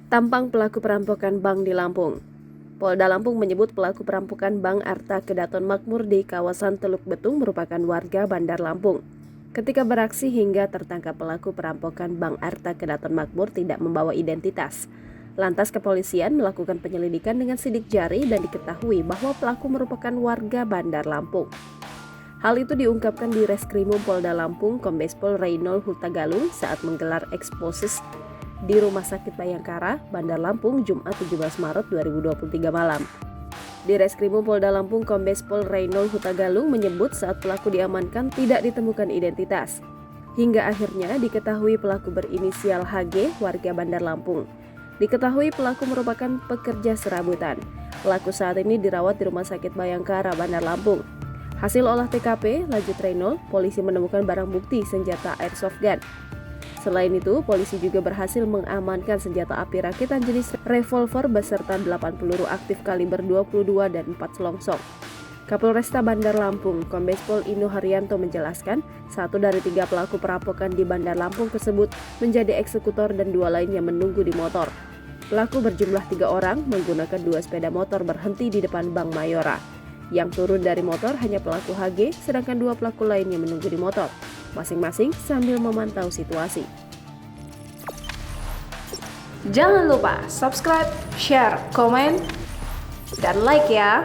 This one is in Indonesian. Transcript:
Tampang pelaku perampokan bank di Lampung. Polda Lampung menyebut pelaku perampokan Bank Arta Kedaton Makmur di kawasan Teluk Betung merupakan warga Bandar Lampung. Ketika beraksi hingga tertangkap pelaku perampokan Bank Arta Kedaton Makmur tidak membawa identitas. Lantas kepolisian melakukan penyelidikan dengan sidik jari dan diketahui bahwa pelaku merupakan warga Bandar Lampung. Hal itu diungkapkan di Reskrimum Polda Lampung Kombes Pol Reynold Hutagalung saat menggelar eksposis di Rumah Sakit Bayangkara, Bandar Lampung, Jumat 17 Maret 2023 malam. Di Reskrimum Polda Lampung, Kombes Pol Reynold Hutagalung menyebut saat pelaku diamankan tidak ditemukan identitas. Hingga akhirnya diketahui pelaku berinisial HG, warga Bandar Lampung. Diketahui pelaku merupakan pekerja serabutan. Pelaku saat ini dirawat di Rumah Sakit Bayangkara, Bandar Lampung. Hasil olah TKP, lanjut Reynold, polisi menemukan barang bukti senjata airsoft gun. Selain itu, polisi juga berhasil mengamankan senjata api rakitan jenis revolver beserta 8 peluru aktif kaliber 22 dan 4 selongsong. Kapolresta Bandar Lampung, Kombes Pol Inu Haryanto menjelaskan, 1 dari 3 pelaku perampokan di Bandar Lampung tersebut menjadi eksekutor dan 2 lainnya menunggu di motor. Pelaku berjumlah 3 orang menggunakan 2 sepeda motor berhenti di depan Bank Mayora. Yang turun dari motor hanya pelaku HG, sedangkan 2 pelaku lainnya menunggu di motor, masing-masing sambil memantau situasi. Jangan lupa subscribe, share, komen, dan like ya!